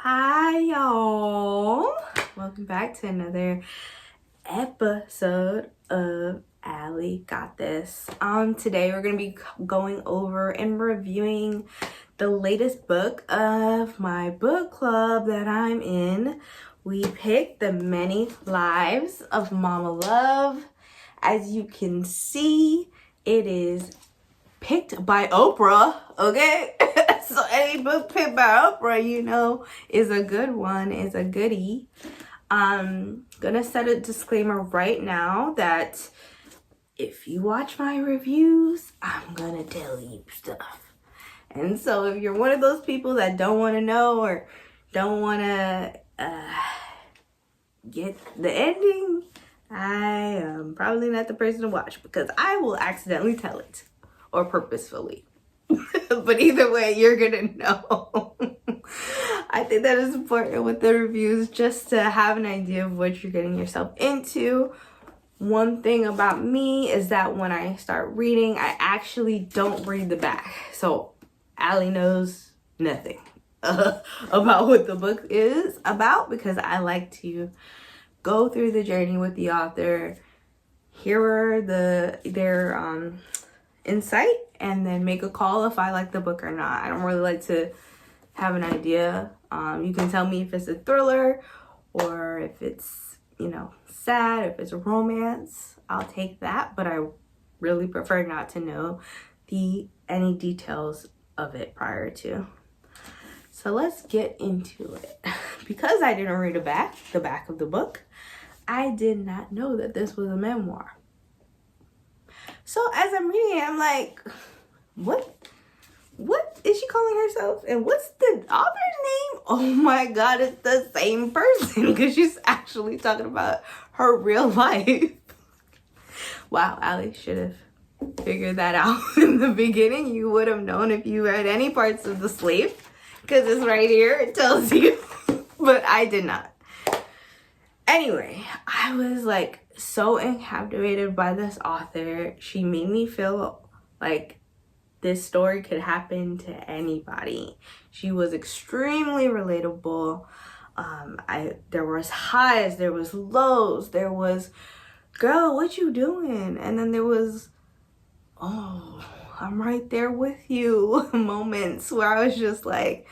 Hi y'all, welcome back to another episode of Allie Got This. Today we're gonna be going over and reviewing the latest book of my book club that I'm in. We picked The Many Lives of Mama Love. As you can see, it is picked by Oprah, okay? So any book picked by Oprah, you know, is a good one, is a goodie. Gonna set a disclaimer right now that if you watch my reviews, I'm gonna tell you stuff. And so if you're one of those people that don't want to know or don't want to get the ending, I am probably not the person to watch because I will accidentally tell it or purposefully. But either way, you're gonna know. I think that is important with the reviews, just to have an idea of what you're getting yourself into. One thing about me is that when I start reading, I actually don't read the back. So Allie knows nothing about what the book is about because I like to go through the journey with the author, hear their insight, and then make a call if I like the book or not. I don't really like to have an idea. You can tell me if it's a thriller or if it's, sad, if it's a romance. I'll take that, but I really prefer not to know any details of it prior to. So let's get into it. Because I didn't read the back of the book, I did not know that this was a memoir. So as I'm reading it, I'm like, what is she calling herself? And what's the author's name? Oh my God, it's the same person because she's actually talking about her real life. Wow, Allie should have figured that out in the beginning. You would have known if you read any parts of The Slave because it's right here. It tells you. But I did not. Anyway, I was like so captivated by this author. She made me feel like this story could happen to anybody. She was extremely relatable. There was highs, there was lows, there was, girl, what you doing? And then there was, oh, I'm right there with you moments where I was just like,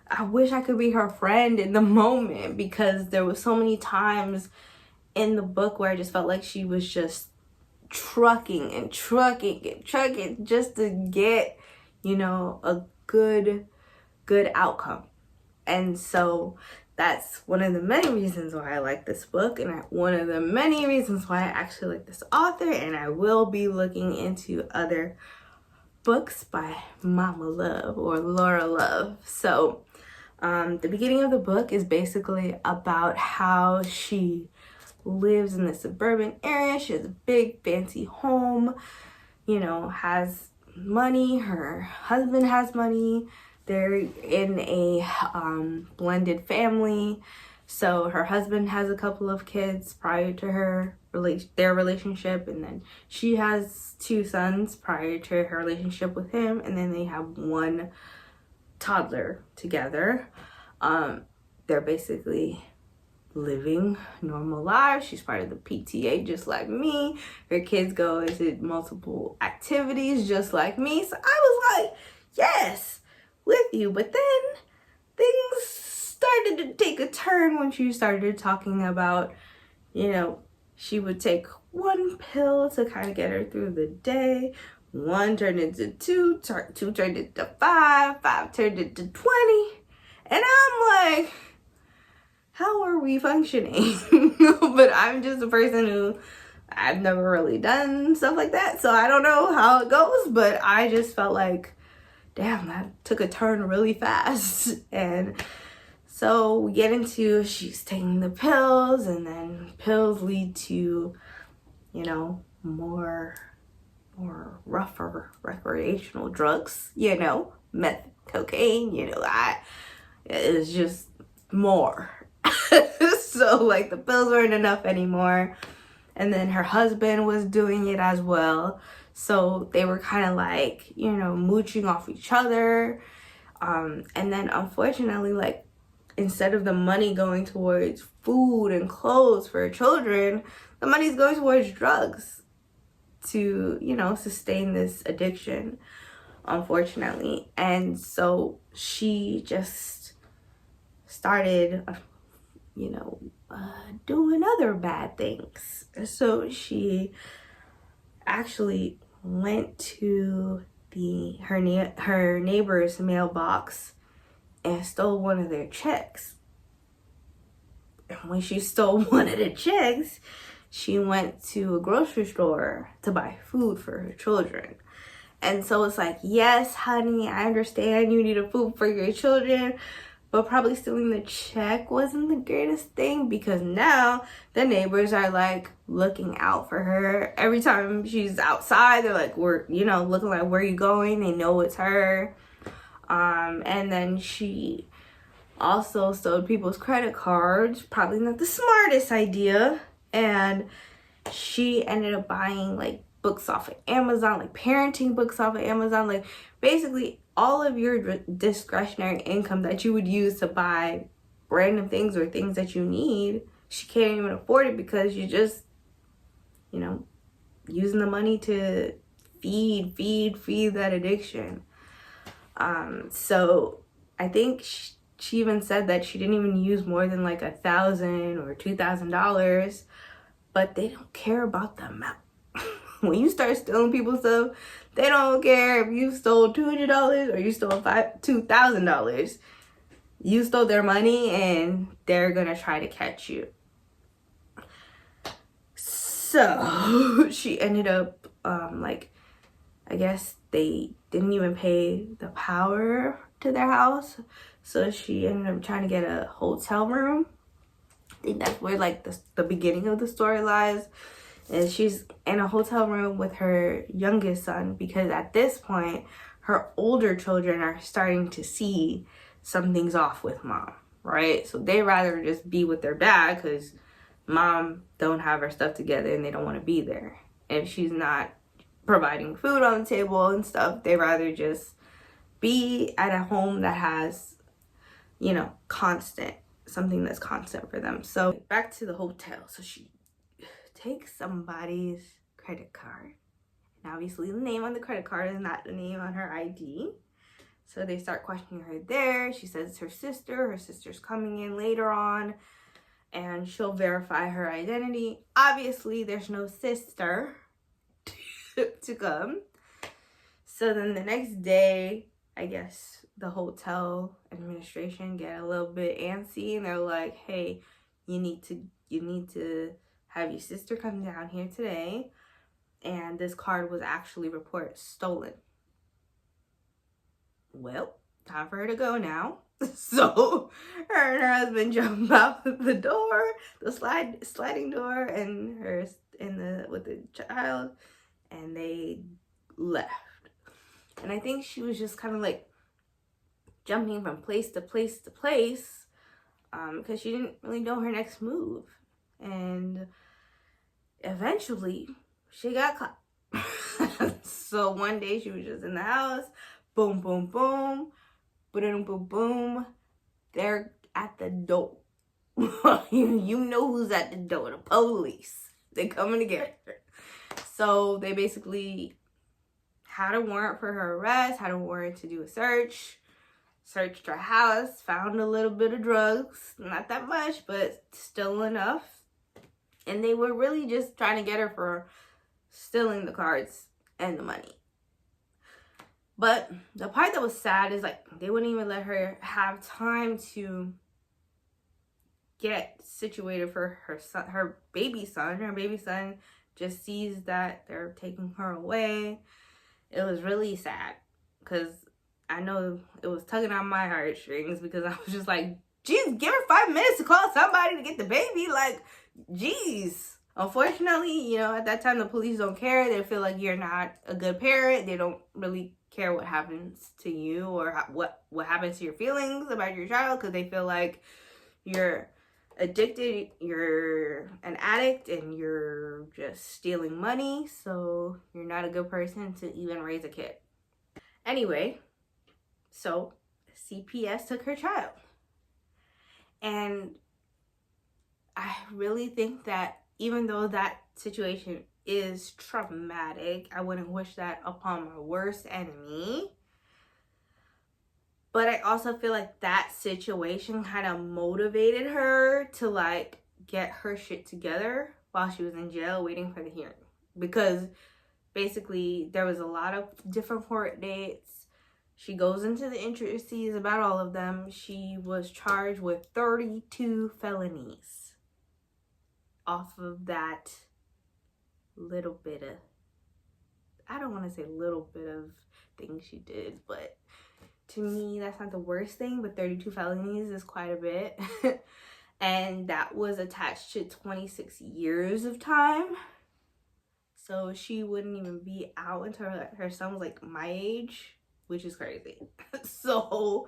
I wish I could be her friend in the moment, because there was so many times in the book where I just felt like she was just trucking just to get, a good outcome. And so that's one of the many reasons why I like this book, and one of the many reasons why I actually like this author, and I will be looking into other books by Mama Love or Laura Love. So the beginning of the book is basically about how she lives in the suburban area. She has a big fancy home, has money. Her husband has money. They're in a blended family. So her husband has a couple of kids prior to their relationship, and then she has 2 sons prior to her relationship with him, and then they have 1 toddler together. They're basically living normal lives. She's part of the PTA just like me. Her kids go into multiple activities just like me. So I was like, yes, with you. But then things started to take a turn when she started talking about, she would take 1 pill to kind of get her through the day. 1 turned into 2, 2 turned into 5, 5 turned into 20. And I'm like, how are we functioning? But I'm just a person who, I've never really done stuff like that, so I don't know how it goes, but I just felt like, damn, that took a turn really fast. And so we get into, she's taking the pills, and then pills lead to, more rougher recreational drugs, meth, cocaine, it's just more. So like the pills weren't enough anymore, and then her husband was doing it as well, so they were kind of like, mooching off each other, and then unfortunately, like, instead of the money going towards food and clothes for her children, the money's going towards drugs to, you know, sustain this addiction, unfortunately. And so she just started, you know, doing other bad things. So she actually went to her neighbor's mailbox and stole one of their checks. And when she stole one of the checks, she went to a grocery store to buy food for her children. And so it's like, yes, honey, I understand you need a food for your children, but probably stealing the check wasn't the greatest thing, because now the neighbors are like looking out for her. Every time she's outside, they're like, looking like, where are you going? They know it's her. And then she also stole people's credit cards, probably not the smartest idea. And she ended up buying like books off of Amazon, like parenting books off of Amazon, like basically all of your discretionary income that you would use to buy random things or things that you need. She can't even afford it because you just, you know, using the money to feed that addiction. So I think she even said that she didn't even use more than like $1,000 or $2,000, but they don't care about the amount. When you start stealing people's stuff, they don't care if you stole $200 or you stole $2,000. You stole their money and they're gonna try to catch you. So she ended up I guess they didn't even pay the power to their house, so she ended up trying to get a hotel room. I think that's where like the beginning of the story lies. And she's in a hotel room with her youngest son, because at this point her older children are starting to see something's off with mom, right? So they rather just be with their dad because mom don't have her stuff together and they don't want to be there. If she's not providing food on the table and stuff, they rather just be at a home that has, you know, something that's constant for them. So back to the hotel. So she takes somebody's credit card, and obviously the name on the credit card is not the name on her ID. So they start questioning her there. She says it's her sister. Her sister's coming in later on and she'll verify her identity. Obviously there's no sister to come. So then the next day, I guess the hotel administration get a little bit antsy and they're like, hey, you need to have your sister come down here today, and this card was actually reported stolen. Well, time for her to go now. So her and her husband jump out the door, the sliding door, and with the child, and they left. And I think she was just kind of like jumping from place to place to place, because she didn't really know her next move. And eventually she got caught. So one day she was just in the house, boom, boom, boom, boom, boom, boom. They're at the door. You know who's at the door, the police. They're coming to get her. So they basically had a warrant for her arrest, had a warrant to do a search, searched her house, found a little bit of drugs, not that much, but still enough. And they were really just trying to get her for stealing the cards and the money. But the part that was sad is like they wouldn't even let her have time to get situated for her son, her baby son. Her baby son just sees that they're taking her away. It was really sad because I know it was tugging on my heartstrings, because I was just like, geez, give her 5 minutes to call somebody to get the baby. Like, geez. Unfortunately, you know, at that time, the police don't care. They feel like you're not a good parent. They don't really care what happens to you or what happens to your feelings about your child, because they feel like you're addicted, you're an addict, and you're just stealing money. So you're not a good person to even raise a kid. Anyway, so CPS took her child. And I really think that even though that situation is traumatic, I wouldn't wish that upon my worst enemy. But I also feel like that situation kind of motivated her to like get her shit together while she was in jail waiting for the hearing. Because basically there was a lot of different court dates. She goes into the intricacies about all of them. She was charged with 32 felonies off of that little bit of, I don't want to say little bit of things she did, but to me that's not the worst thing, but 32 felonies is quite a bit. And that was attached to 26 years of time. So she wouldn't even be out until her son was like my age, which is crazy. So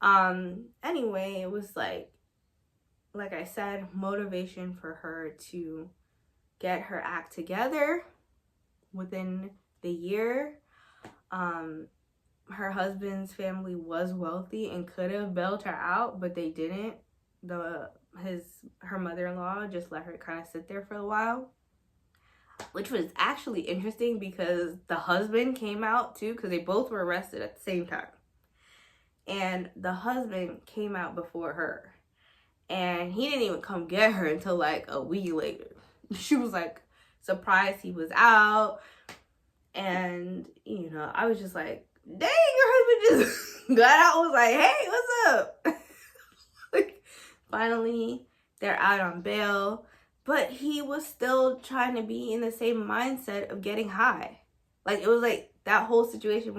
anyway, it was like I said, motivation for her to get her act together within the year. Her husband's family was wealthy and could have bailed her out, but they didn't. Her mother-in-law just let her kind of sit there for a while, which was actually interesting because the husband came out too, because they both were arrested at the same time. And the husband came out before her, and he didn't even come get her until like a week later. She was like surprised he was out. And you know, I was just like, dang, your husband just got out, was like, hey, what's up? Like, finally they're out on bail, but he was still trying to be in the same mindset of getting high. Like, it was like that whole situation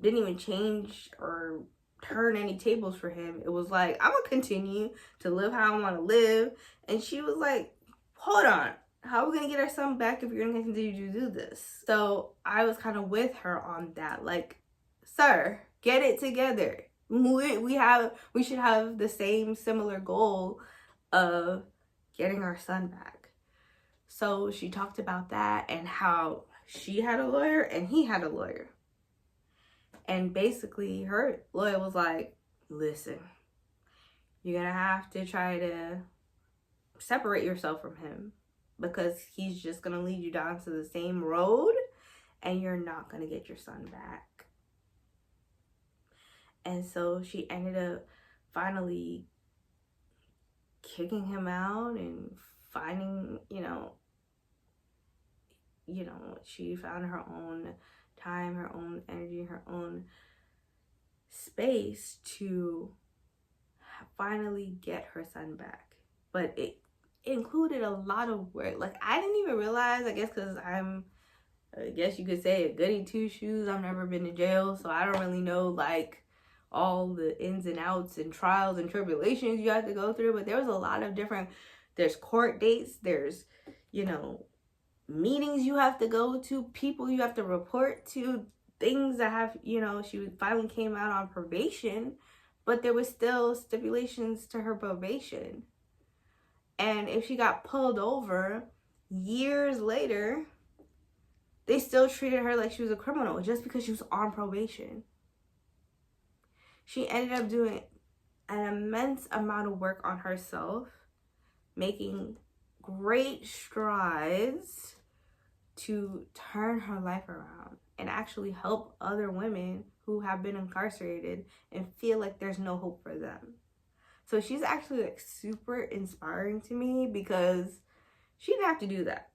didn't even change or turn any tables for him. It was like, I'm gonna continue to live how I want to live. And she was like, hold on, how are we gonna get our son back if you're gonna continue to do this? So I was kind of with her on that. Like, sir, get it together. We should have the same similar goal of getting our son back. So she talked about that and how she had a lawyer and he had a lawyer. And basically her lawyer was like, listen, you're gonna have to try to separate yourself from him, because he's just gonna lead you down to the same road and you're not gonna get your son back. And so she ended up finally kicking him out and finding, she found her own time, her own energy, her own space to finally get her son back. But it included a lot of work. Like, I didn't even realize, I guess you could say a goody two shoes. I've never been to jail, so I don't really know like all the ins and outs and trials and tribulations you have to go through. But there was a lot of there's court dates, there's, meetings you have to go to, people you have to report to, things that have, she finally came out on probation, but there was still stipulations to her probation. And if she got pulled over years later, they still treated her like she was a criminal just because she was on probation. She ended up doing an immense amount of work on herself, making great strides to turn her life around and actually help other women who have been incarcerated and feel like there's no hope for them. So she's actually like super inspiring to me because she didn't have to do that.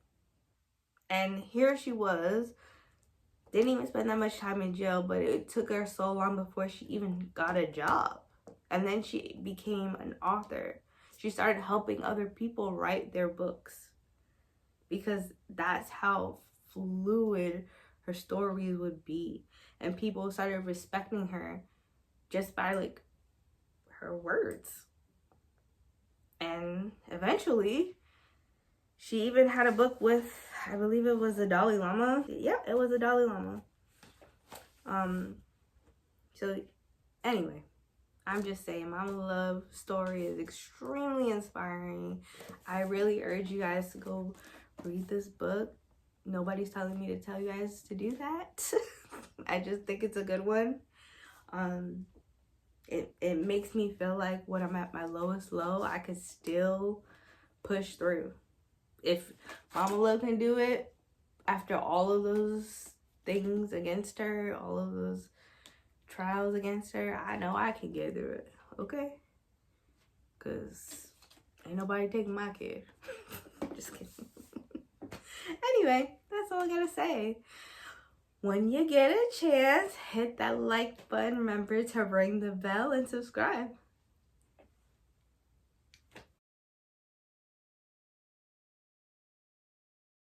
And here she was, didn't even spend that much time in jail, but it took her so long before she even got a job. And then she became an author. She started helping other people write their books, because that's how fluid her stories would be. And people started respecting her just by like her words. And eventually she even had a book with, I believe it was the Dalai Lama. Yeah, it was the Dalai Lama. So anyway, I'm just saying, Mama Love story is extremely inspiring. I really urge you guys to go read this book. Nobody's telling me to tell you guys to do that. I just think it's a good one. it makes me feel like when I'm at my lowest low, I could still push through. If Mama Love can do it after all of those things against her, all of those trials against her, I know I can get through it, okay? Because ain't nobody taking my kid. Just kidding. Anyway, that's all I gotta say. When you get a chance, hit that like button. Remember to ring the bell and subscribe.